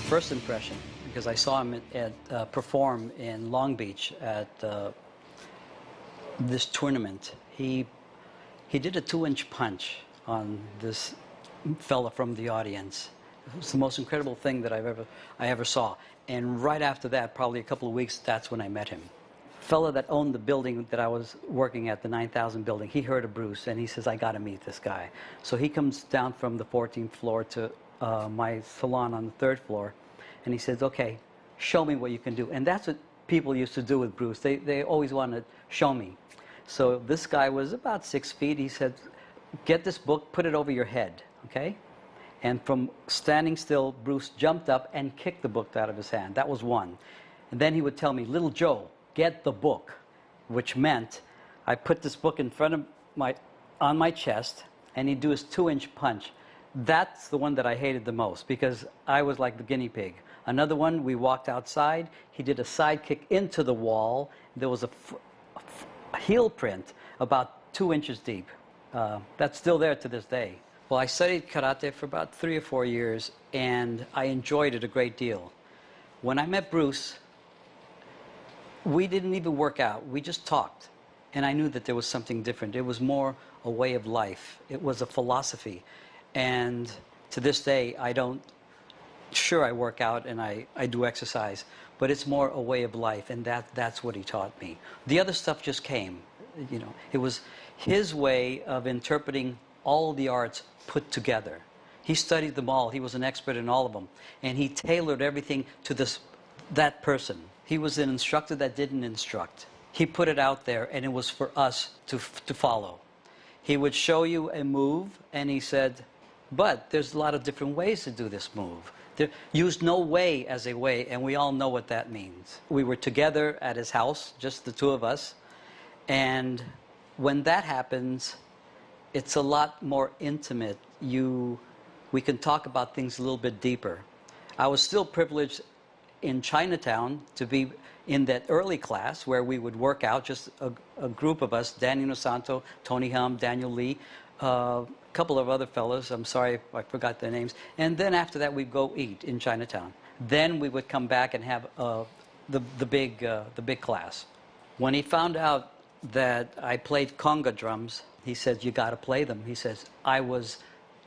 first impression, because I saw him perform in Long Beach at this tournament. He did a 2-inch punch on this fella from the audience. It was the most incredible thing that I ever saw. And right after that, probably a couple of weeks, that's when I met him. Fella that owned the building that I was working at, the 9,000 building, he heard of Bruce, and he says, I got to meet this guy. So he comes down from the 14th floor to my salon on the 3rd floor, and he says, okay, show me what you can do. And that's what people used to do with Bruce. They always wanted to show me. So this guy was about 6 feet. He said, get this book, put it over your head, okay? And from standing still, Bruce jumped up and kicked the book out of his hand. That was one. And then he would tell me, little Joe, get the book, which meant I put this book in front of on my chest, and he'd do his 2-inch punch. That's the one that I hated the most, because I was like the guinea pig. Another one, we walked outside. He did a side kick into the wall. There was a heel print about 2 inches deep. That's still there to this day. Well, I studied karate for about 3 or 4 years, and I enjoyed it a great deal. When I met Bruce, we didn't even work out. We just talked. And I knew that there was something different. It was more a way of life. It was a philosophy. And to this day, sure, I work out and I do exercise, but it's more a way of life, and that's what he taught me. The other stuff just came. You know, it was his way of interpreting all the arts put together. He studied them all. He was an expert in all of them. And he tailored everything to that person. He was an instructor that didn't instruct. He put it out there, and it was for us to follow. He would show you a move, and he said, but there's a lot of different ways to do this move. Use no way as a way, and we all know what that means. We were together at his house, just the two of us, and when that happens, it's a lot more intimate. We can talk about things a little bit deeper. I was still privileged in Chinatown to be in that early class where we would work out, just a group of us, Danny Nosanto, Tony Hum, Daniel Lee, a couple of other fellows. I'm sorry if I forgot their names. And then after that, we'd go eat in Chinatown. Then we would come back and have the big class. When he found out that I played conga drums, he said, you got to play them. He says, I was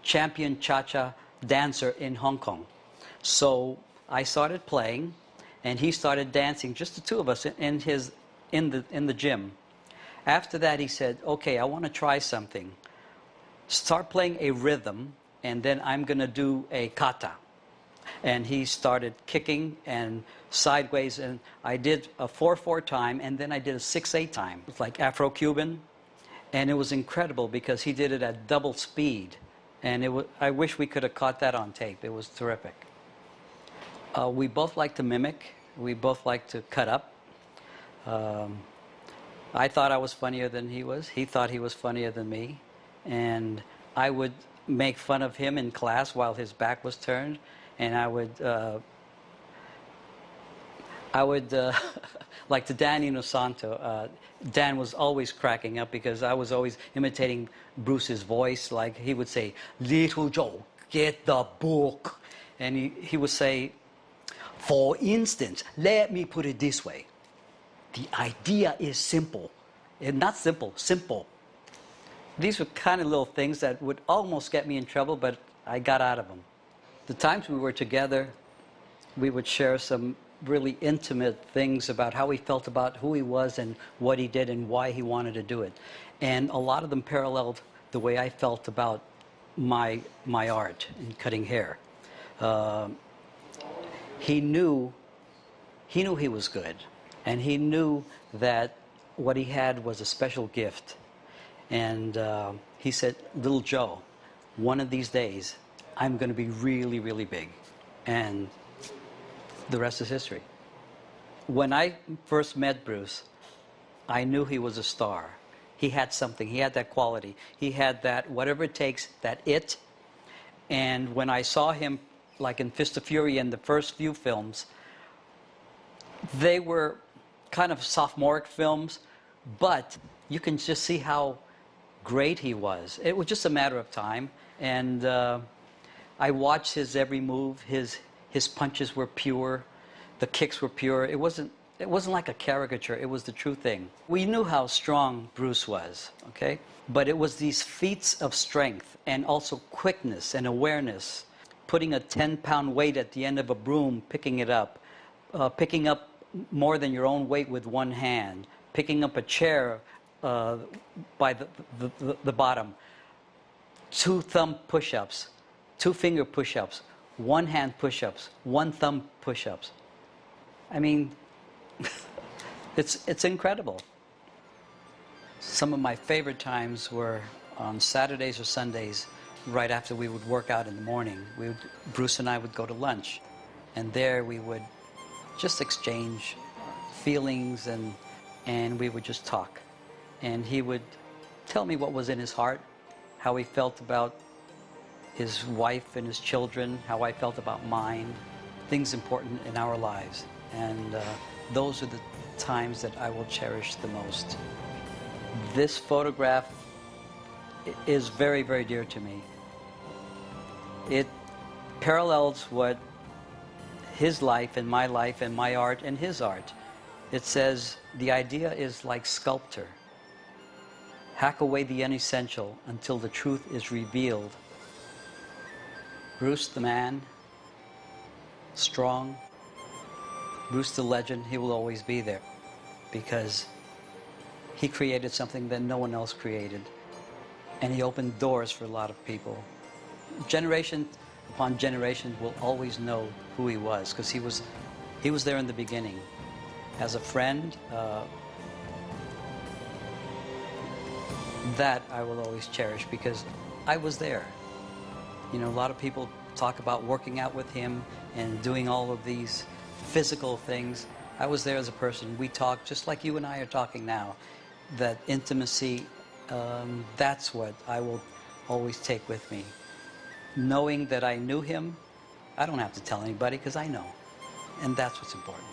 champion cha-cha dancer in Hong Kong. So I started playing, and he started dancing, just the two of us in the gym. After that, he said, okay, I want to try something. Start playing a rhythm, and then I'm going to do a kata. And he started kicking and sideways, and I did a 4/4 time, and then I did a 6/8 time. It was like Afro-Cuban, and it was incredible because he did it at double speed. And I wish we could have caught that on tape. It was terrific. We both like to mimic. We both like to cut up. I thought I was funnier than he was. He thought he was funnier than me. And I would make fun of him in class while his back was turned. And I would like to Danny Nosanto. Dan was always cracking up because I was always imitating Bruce's voice. Like he would say, little Joe, get the book. And he would say, for instance, let me put it this way. The idea is simple. And not simple, simple. These were kind of little things that would almost get me in trouble, but I got out of them. The times we were together, we would share some really intimate things about how he felt about who he was and what he did and why he wanted to do it. And a lot of them paralleled the way I felt about my art in cutting hair. He knew he was good, and he knew that what he had was a special gift. And he said, little Joe, one of these days, I'm going to be really, really big. And the rest is history. When I first met Bruce, I knew he was a star. He had something. He had that quality. He had that, whatever it takes, that it. And when I saw him, like in Fist of Fury and the first few films, they were kind of sophomoric films, but you can just see how great he was. It was just a matter of time. And I watched his every move, his His punches were pure. The kicks were pure. It wasn't like a caricature. It was the true thing. We knew how strong Bruce was, okay? But it was these feats of strength and also quickness and awareness. Putting a 10-pound weight at the end of a broom, picking it up. Picking up more than your own weight with one hand. Picking up a chair by the bottom. 2 thumb push-ups. 2 finger push-ups. 1 hand push-ups. 1 thumb push-ups. I mean, it's incredible. Some of my favorite times were on Saturdays or Sundays, right after we would work out in the morning. Bruce and I would go to lunch, and there we would just exchange feelings, and we would just talk. And he would tell me what was in his heart, how he felt about his wife and his children, how I felt about mine, things important in our lives. And those are the times that I will cherish the most. This photograph is very, very dear to me. It parallels what his life and my art and his art. It says, the idea is like sculptor. Hack away the unessential until the truth is revealed. Bruce the man, strong. Bruce the legend, he will always be there because he created something that no one else created, and he opened doors for a lot of people. Generation upon generation will always know who he was because he was there in the beginning. As a friend, that I will always cherish because I was there. You know, a lot of people talk about working out with him and doing all of these physical things. I was there as a person. We talked just like you and I are talking now. That intimacy, that's what I will always take with me. Knowing that I knew him, I don't have to tell anybody because I know. And that's what's important.